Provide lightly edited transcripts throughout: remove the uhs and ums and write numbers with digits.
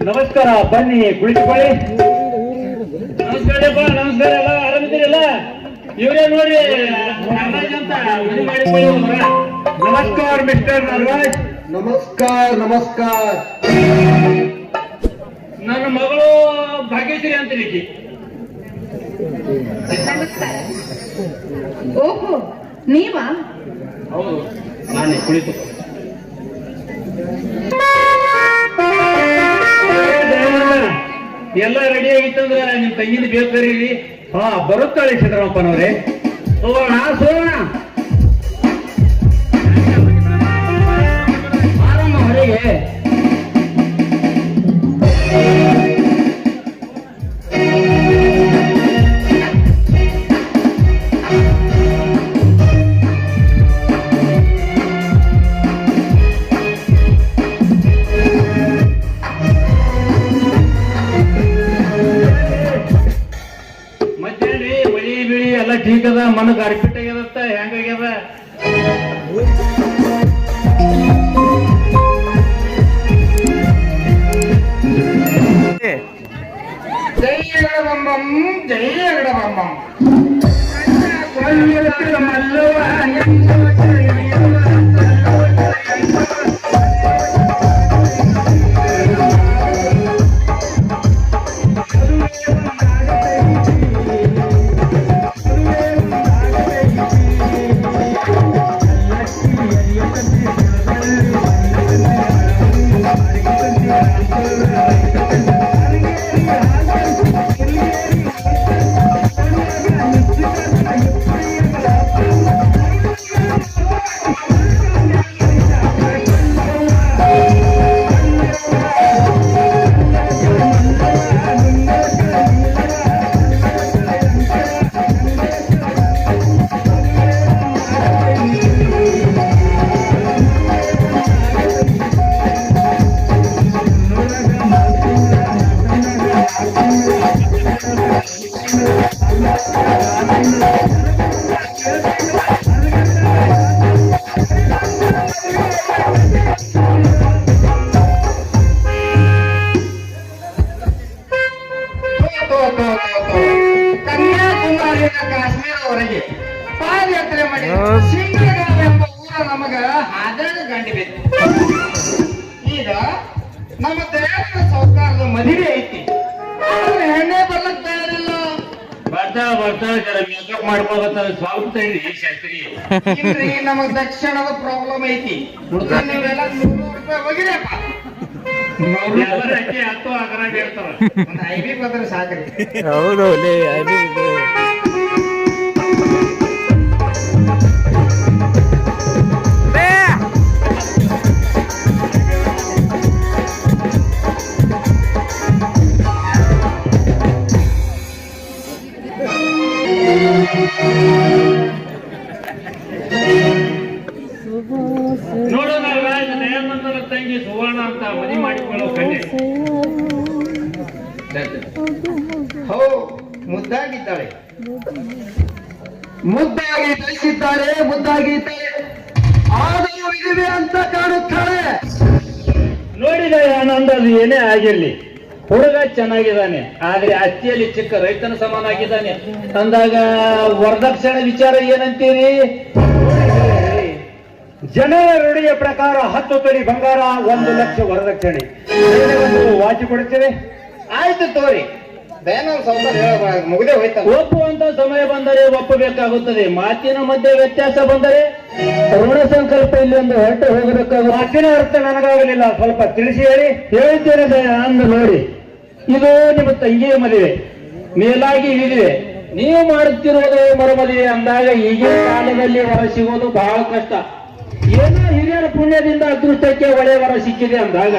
ನಮಸ್ಕಾರ, ಬನ್ನಿ ಕುಳಿತುಕೊಳ್ಳಿ. ನಮಸ್ಕಾರಪ್ಪ, ನಮಸ್ಕಾರ. ಎಲ್ಲ ಆರಾಮಿದ್ದೀರಲ್ಲ? ಇವರೇ ನೋಡ್ರಿ ನಾಗರಾಜ್ ಅಂತ, ಮದುವೆ ಮಾಡಿಕೊಳ್ಳಿ. ನಮಸ್ಕಾರ ಮಿಸ್ಟರ್ ನಾಗರಾಜ್. ನಮಸ್ಕಾರ ನಮಸ್ಕಾರ. ನನ್ನ ಮಗಳು ಭಾಗ್ಯಶ್ರೀ ಅಂತ ರೀತಿ. ಓಹೋ, ನೀವಾ? ಹೌದು, ನಾನೇ. ಕುಳಿತು. ಎಲ್ಲ ರೆಡಿ ಆಗಿತ್ತಂದ್ರ ನಿಮ್ ತಂಗಿನ ಬೇಕಾರಿ. ಹಾ, ಬರುತ್ತಾಳೆ ಸಿದ್ದರಾಮಪ್ಪನವ್ರೆ. ಸುವರ್ಣ ಸುವರ್ಣ ಮಾರಮ್ಮ ಹೊರಗೆ. ठीक अದ, मन ಗಾರ್ಪಿಟ್ ಆಗ್ಯದತ್ತ. ಹೆಂಗಾಗ್ಯದ? ಜೈ ಅಗಡಬಂಬಂ, ಜೈ ಅಗಡಬಂಬಂ. ಕನ್ಯಾಕುಮಾರಿಯ ಕಾಶ್ಮೀರವರೆಗೆ ಪಾದಯಾತ್ರೆ ಮಾಡಿ ಸಿಂಗಗಾಂವ್ ಎಂಬ ಊರ ನಮಗ ಹಾದಾಗ ಗಂಡಿಬೇಕು. ಈಗ ನಮ್ಮ ದಯಾನಂದ ಸೌಕಾರದ ಮದುವೆ ಐತಿ, ಆದ್ರೆ ಹೆಣ್ಣೆ ಬರ್ಲಕ್ ತಯಾರಿಲ್ಲ. ಬರ್ತಾ ಬರ್ತಾ ಜರ ಮೇಕಪ್ ಮಾಡ್ಕೋಬೇಕ. ಸ್ವಲ್ಪ ತಡಿ ಶಾಸ್ತ್ರಿ. ಇಲ್ರಿ, ನಮಗ್ ದಕ್ಷಿಣದ ಪ್ರಾಬ್ಲಮ್ ಐತಿ. ನೀವೆಲ್ಲ 100 ರೂಪಾಯಿ ಹೋಗಿರಪ್ಪ. 10 ಅಕರಾಗ ಇರ್ತಾರ. ಒಂದು ಐಬಿ ಬಂದ್ರೆ ಸಾಕ್ರಿ. ಹೌದು. ನೋಡು ನಾಗರಾಜ್, ದಯಾನಂದನ ತಂಗಿ ಸುವರ್ಣ ಅಂತ ಮದುವೆ ಮಾಡಿಕೊಳ್ಳೋ ಕನ್ಯೆ. ಹೋ, ಮುದ್ದಾಗಿದ್ದಾಳೆ. ಮುದ್ದಾಗಿ ಧರಿಸಿದ್ದಾರೆ, ಮುದ್ದಾಗಿ ಆದರೂ ಇದುವೆ ಅಂತ ಕಾಣುತ್ತಾಳೆ. ನೋಡಿ ದಯಾನಂದ, ಅದು ಏನೇ ಆಗಿರ್ಲಿ, ಹುಡುಗ ಚೆನ್ನಾಗಿದ್ದಾನೆ. ಆದ್ರೆ ಅತ್ತಿಯಲ್ಲಿ ಚಿಕ್ಕ ರೈತನ ಸಮಾನ ಆಗಿದ್ದಾನೆ ಅಂದಾಗ ವರದಕ್ಷಿಣೆ ವಿಚಾರ ಏನಂತೀರಿ? ಜನರ ರೂಢಿಯ ಪ್ರಕಾರ 10 ತೊಲಿ ಬಂಗಾರ, 1 ಲಕ್ಷ ವರದಕ್ಷಿಣೆ. ವಾಚಿ ಕೊಡುತ್ತೇವೆ. ಆಯ್ತು ತೋರಿ. ದಯಾನಂದ ಸೌಕರ್ಯ ಮುಗಿದೇ ಹೋಯ್ತಲ್ಲ. ಒಪ್ಪುವಂತ ಸಮಯ ಬಂದರೆ ಒಪ್ಪಬೇಕಾಗುತ್ತದೆ. ಮಾತಿನ ಮಧ್ಯೆ ವ್ಯತ್ಯಾಸ ಬಂದರೆ ಋಣ ಸಂಕಲ್ಪ ಇಲ್ಲಿ ಒಂದು ಹೊರಟು ಹೋಗಬೇಕಾಗ. ಮಾತಿನ ಅರ್ಥ ನನಗಾಗಲಿಲ್ಲ, ಸ್ವಲ್ಪ ತಿಳಿಸಿ ಹೇಳಿ. ಹೇಳ್ತೇನೆ ದಯಾನಂದ. ನೋಡಿ, ಇದು ನಿಮ್ಮ ತಂಗಿಯ ಮದುವೆ, ಮೇಲಾಗಿ ಇದಿದೆ. ನೀವು ಮಾಡುತ್ತಿರುವುದು ಮರುಮದುವೆ ಅಂದಾಗ ಈಗಿನ ಕಾಲದಲ್ಲಿ ವರ ಸಿಗೋದು ಬಹಳ ಕಷ್ಟ. ಏನೋ ಹಿರಿಯರ ಪುಣ್ಯದಿಂದ ಅದೃಷ್ಟಕ್ಕೆ ಒಳ್ಳೆಯ ವರ ಸಿಕ್ಕಿದೆ ಅಂದಾಗ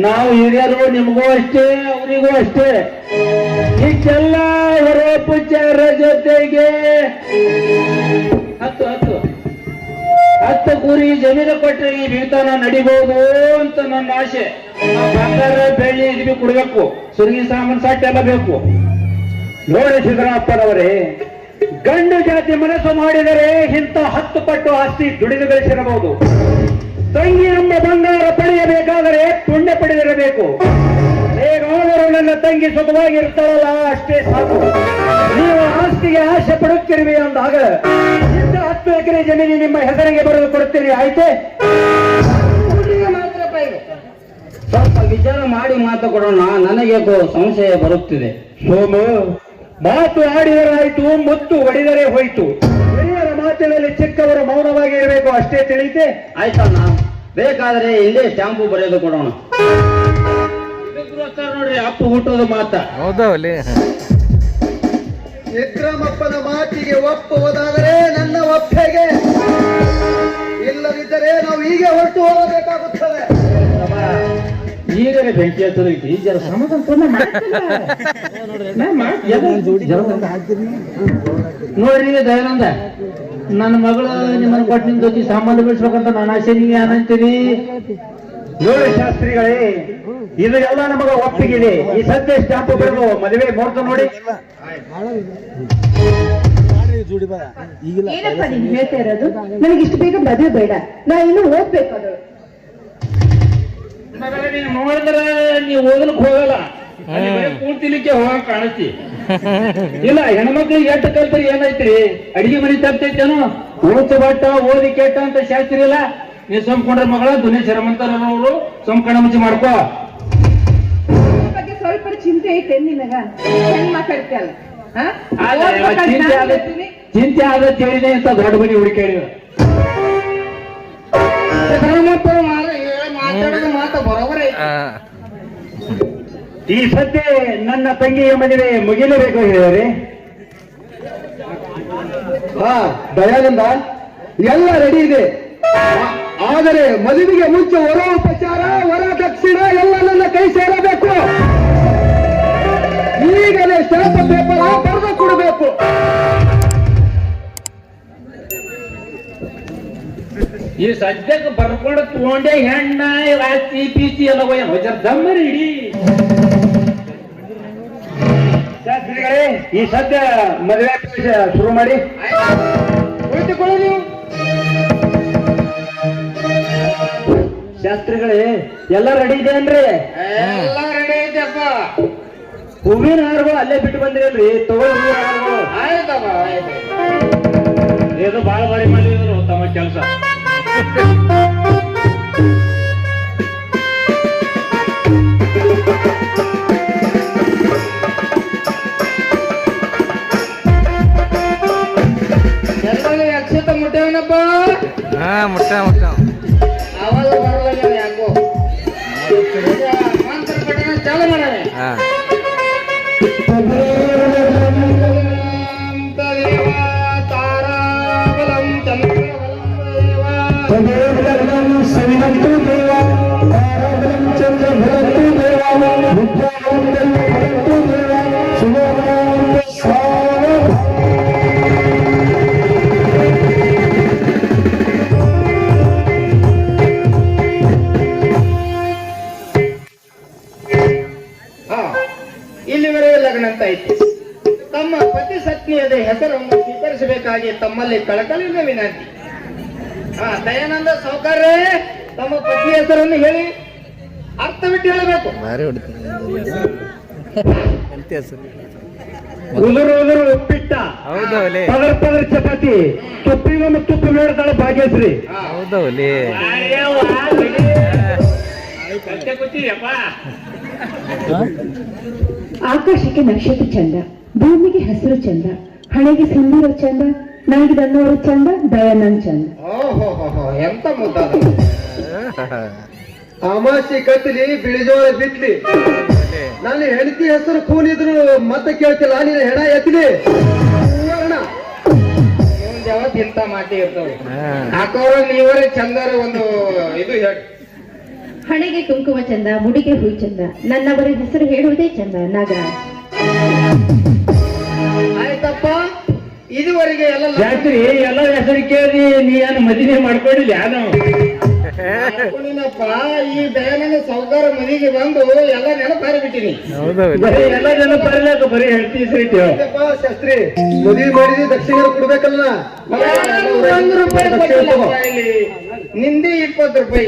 ನಾವು ಹಿರಿಯರು ನಿಮಗೂ ಅಷ್ಟೇ, ಅವರಿಗೂ ಅಷ್ಟೇ. ಇಷ್ಟೆಲ್ಲ ಹೊರೋಪಚಾರ ಜೊತೆಗೆ 10 ಕೂರಿ ಜಮೀನು ಕೊಟ್ಟರೆ ಈ ಬೀಳ್ತಾನ ನಡಿಬಹುದು ಅಂತ ನನ್ನ ಆಸೆ. ಬಂಗಾರ ಬೆಳ್ಳಿ ಇದು ಕೊಡ್ಬೇಕು, ಸುರುಗಿ ಸಾಮಾನು ಸಾಟಿ ಎಲ್ಲ ಬೇಕು. ನೋಡಿ ಸಿದ್ದರಾಮಪ್ಪನವರೇ, ಗಂಡು ಜಾತಿ ಮನಸ್ಸು ಮಾಡಿದರೆ ಇಂಥ 10 ಪಟ್ಟು ಆಸ್ತಿ ದುಡಿದು ಗಳಿಸಿರಬಹುದು. ತಂಗಿ ಎಂಬ ಬಂಗಾರ ಪಡೆಯಬೇಕಾದರೆ ಪುಣ್ಯ ಪಡೆದಿರಬೇಕು. ತಂಗಿ ಸುಖವಾಗಿ ಇರ್ತಾಳಲ್ಲ ಅಷ್ಟೇ ಸಾಕು. ನೀವು ಆಸ್ತಿಗೆ ಆಸೆ ಪಡುತ್ತಿರುವಿ ಅಂದಾಗ 10 ಎಕರೆ ಜಮೀನು ನಿಮ್ಮ ಹೆಸರಿಗೆ ಬರೆದು ಕೊಡುತ್ತೀರಿ, ಆಯ್ತೆ? ಮಾತ್ರಪ್ಪ ಇದು. ಸ್ವಲ್ಪ ವಿಚಾರ ಮಾಡಿ ಮಾತು ಕೊಡೋಣ, ನನಗೆ ಸಂಶಯ ಬರುತ್ತಿದೆ. ಸೋಮು, ಮಾತು ಆಡಿದರಾಯ್ತು, ಮುತ್ತು ಹೊಡಿದರೆ ಹೋಯ್ತು. ಹಿರಿಯರ ಮಾತಿನಲ್ಲಿ ಚಿಕ್ಕವರು ಮೌನವಾಗಿ ಇರಬೇಕು, ಅಷ್ಟೇ ತಿಳಿತೆ? ಆಯ್ತಣ್ಣ, ಬೇಕಾದ್ರೆ ಇಲ್ಲೇ ಸ್ಟ್ಯಾಂಪು ಬರೆದು ಕೊಡೋಣ. ನೋಡ್ರಿ, ಅಪ್ಪು ಹುಟ್ಟೋದು ಮಾತ. ಹೌದವಲ್ಲಿ ವಿಕ್ರಮಪ್ಪನ ಮಾತಿಗೆ ಒಪ್ಪುವುದಾದರೆ ನನ್ನ ಒಪ್ಪೆಗೆ, ಇಲ್ಲದಿದ್ದರೆ ನಾವು ಹೀಗೆ ಹೊರಟು ಹೋಗಬೇಕಾಗುತ್ತದೆ. ಈಗಲೇ ಬೆಂಕಿ ಹಚ್ಚೋದೈತಿ, ಜರ ಸಮಾಧಾನ ನೋಡ್ರಿ ದಯಾನಂದ, ನನ್ನ ಮಗಳು ನಿಮ್ಮನ್ನು ಕೊಟ್ಟು ನಿಮ್ ಜೊತೆ ಸಂಬಂಧ ಬೆಳೆಸ್ಬೇಕಂತ ನಾನು ಆಸೆ, ನೀವು ಏನಂತೀರಿ? ನೋಡಿ ಶಾಸ್ತ್ರಿಗಳೇ, ಇದು ಎಲ್ಲ ನಮಗ ಒಪ್ಪಿಗಿದೆ. ಈ ಸದ್ಯ ಸ್ಟಾಂಪ್ ಬರೆದು ಮದುವೆ ಮುಹೂರ್ತ ನೋಡಿ. ಏನಪ್ಪ ನೀನ್ ಹೇಳ್ತಾ ಇರೋದು? ನನಗೆ ಇಷ್ಟು ಬೇಗ ಮದುವೆ ಬೇಡ, ನಾ ಇನ್ನು ಓದ್ಬೇಕು. ಅದು ಮಗಳೇ, ನೀನು ನೋಡಿದ್ರೆ ನೀವು ಓದಲಿಕ್ಕೆ ಹೋಗಲ್ಲ, ಕೂಡ್ತಿಲಿಕ್ಕೆ ಹೋಗಕ್ ಕಾಣಿಸ್ತಿ. ಇಲ್ಲ, ಹೆಣ್ಮಕ್ಳಿಗೆ ಎಷ್ಟು ಕಲ್ತರಿ ಏನೈತ್ರಿ? ಅಡಿಗೆ ಮನೆ ತಪ್ತೈತೇನೋ? ಓದ್ಸ ಬಟ್ಟ ಓದಿ ಕೆಟ್ಟ ಅಂತ ಶಾಸ್ತ್ರಿ ಇಲ್ಲ. ನೀ ಸೋಮ್ಕೊಂಡ್ರ ಮಗಳ ದುನಿಯಾ ಶರಮಂತಾರವರು ಸೋಮ್ಕಣ ಮುಚ್ಚಿ ಮಾಡ್ಕೋ. ಬಗ್ಗೆ ಸ್ವಲ್ಪ ಚಿಂತೆ ಐತೆ ನಿನಗ, ಹೆಂಗ್ ಮಾತಾಡ್ತೀಯಲ್ಲ? ಚಿಂತೆ ಆದ ತಿಳಿದೆ ಅಂತ ದೊಡ್ಡ ಮನೆ ಹುಡುಕಾಡಿ ಮಾತಾಡೋದು ಮಾತು ಬರೋಬರೇ. ಈ ಸದ್ಯ ನನ್ನ ತಂಗಿಯ ಮದುವೆ ಮುಗಿಲೇಬೇಕು ಹೇಳಿದರೆ. ದಯಾನಂದ, ಎಲ್ಲ ರೆಡಿ ಇದೆ. ಆದರೆ ಮದುವೆಗೆ ಮುಂಚೆ ವರ ಉಪಚಾರ, ವರ ದಕ್ಷಿಣ ಎಲ್ಲ ನನ್ನ ಕೈ ಸೇರಬೇಕು. ಈಗಲೇ ಶಾಪ ಪೇಪರ್ ಬರೆದು ಕೊಡಬೇಕು. ಈ ಸದ್ಯಕ್ಕೆ ಬರ್ಕೊಂಡು ತಗೊಂಡೆ ಹೆಣ್ಣ ರಾತ್ರಿ ಪೀಚಿ ಎಲ್ಲ ದಮ್ಮರಿ ಇಡೀ. ಶಾಸ್ತ್ರಿಗಳೇ, ಈ ಸದ್ಯ ಮದುವೆ ಶುರು ಮಾಡಿ. ಕುಳಿತುಕೊಳ್ಳಿ ನೀವು. ಶಾಸ್ತ್ರಿಗಳೇ, ಎಲ್ಲ ರೆಡಿ ಇದೆ ಅನ್ರಿ? ಎಲ್ಲ ರೆಡಿ ಐತೆಪ್ಪ. ಹೂವಿನ ಹಾರಗಳು ಅಲ್ಲೇ ಬಿಟ್ಟು ಬಂದ್ರಿ, ತಗೊಳ್ಳಿ ಹೂವಿನ ಹಾರಗಳು. ಆಯ್ತಪ್ಪ, ಆಯ್ತು. ಇದು ಬಾಳ ಬಾರಿ ಮಾಡಿದ್ರು ತಮ್ಮ ಕೆಲಸ. ಎಲ್ಲರೂ ಅಕ್ಷತ ಮುಟ್ಟವನಪ್ಪ. ಮುಟ್ಟ ಅವಾಗ ಬರಲ್ಲ ಯಾಕೋ. ಮಂತ್ರ ಪಠಣ ಚಾಲು ಮಾಡವೆ. ತಾರಾಬಲಂ ಇಲ್ಲಿವರೆಗೆ ಲಗ್ನ ಅಂತ ಐತಿ. ತಮ್ಮ ಪತಿ ಸತ್ನಿಯದ ಹೆಸರನ್ನು ಸ್ವೀಕರಿಸಬೇಕಾಗಿ ತಮ್ಮಲ್ಲಿ ಕಳಕಳಿಯಿಂದ ವಿನಂತಿ. ದಯಾನಂದ ಸಾವ್ಕಾರ್ರೆ, ತಮ್ಮ ಪತ್ನಿ ಹೆಸರನ್ನು ಹೇಳಿ ಅರ್ಥ ಬಿಟ್ಟು ಹೇಳಬೇಕು. ಉದುರು ಉಪ್ಪಿಟ್ಟ, ಹೌದವಲ್ಲಿ ಪದರ್ ಪದರ್ ಚಪಾತಿ, ತುಪ್ಪಿಗೊಮ್ಮೆ ತುಪ್ಪ ಬೇಡ್ತಾಳೆ ಭಾಗ್ಯಶ್ರೀ. ಹೌದವಲ್ಲಿ ಆಕಾಶಕ್ಕೆ ನಕ್ಷತ್ರ ಚಂದ, ಭೂಮಿಗೆ ಹಸಿರು ಚಂದ, ಹಣೆಗೆ ಸಿಂಧೂರ ಚಂದ, ನನಗೆ ನನ್ನವರು ಚಂದ, ದಯಾನಂದ್ ಚಂದ. ಓಹೋ, ಎಂತ ಮುದ್ದಾದ. ಅಮಾಸಿ ಕತ್ತಲಿ ಬಿಳಿಜೋಳ ಬಿತ್ಲಿ. ನನ್ನ ಹೆಂಡತಿ ಹೆಸರು ಕೂನಿದ್ರು ಮತ್ತೆ ಕೇಳ್ತಿಲ್ಲ, ನೀನು ಹೆಣ ಎತ್ತಲಿ. ಮುಂದೆ ಯಾವತ್ತು ಇಂಥ ಮಾತಿ ಇರ್ತವೆ. ಹಾಕೋರು ನೀವರೇ ಚಂದರ ಒಂದು ಇದು ಹೇಳಿ. ಹಣೆಗೆ ಕುಂಕುಮ ಚಂದ, ಮುಡಿಗೆ ಹೂ ಚಂದ, ನನ್ನವರ ಹೆಸರು ಹೇಳುವುದೇ ಚಂದ, ನಾಗರಾಜ್. ಆಯ್ತಪ್ಪ, ಇದುವರೆಗೆ ಎಲ್ಲ ಜಾತ್ರಿ ಎಲ್ಲ ಹೆಸರು ಕೇಳಿ ನೀ ಏನು ಮದುವೆ ಮಾಡ್ಕೊಂಡಿಲ್ಲ ಯಾನು? ಹಾಕೊಂಡಿನಪ್ಪ. ಈ ದಯಾನಂದ ಸಾವ್ಕಾರ ಮನೆಗೆ ಬಂದು ಎಲ್ಲ ನೆನಪಾರಿ ಬಿಟ್ಟಿನಿ. ಬರೀ ಎಲ್ಲ ಜನ ಬರಲಾಕ ಬರೀ ಹೇಳ್ತಿ ಶಾಸ್ತ್ರಿ, ಮದುವೆ ಮಾಡಿದ್ವಿ ದಕ್ಷಿಣ ಕೊಡ್ಬೇಕಲ್ಲ. ₹1 ಕೊಟ್ಟಿಲ್ಲಪ್ಪ ಇಲ್ಲಿ. ನಿಂದಿ 20 ರೂಪಾಯಿ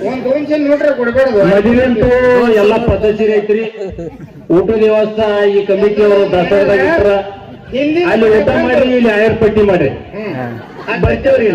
ಒಂದ್ ಹುಂಚನ್ ನೋಡ್ರೆ ಕೊಡ್ಬೇಡದು ಮದುವೆ ಅಂತೂ ಎಲ್ಲ ಪದ್ಧತಿ ಐತ್ರಿ. ಊಟದ ವ್ಯವಸ್ಥೆ ಈ ಕಮಿಟಿ ಅವರು ದಸರಾದಾಗ ಇಟ್ರ ಹಿಂದಿ ಅಲ್ಲಿ ಊಟ ಮಾಡಿ ಇಲ್ಲಿ ಆಯರ್ ಪಟ್ಟಿ ಮಾಡ್ರಿ ಹ್ಮ್ ಬರ್ತೇವ್ರಿ.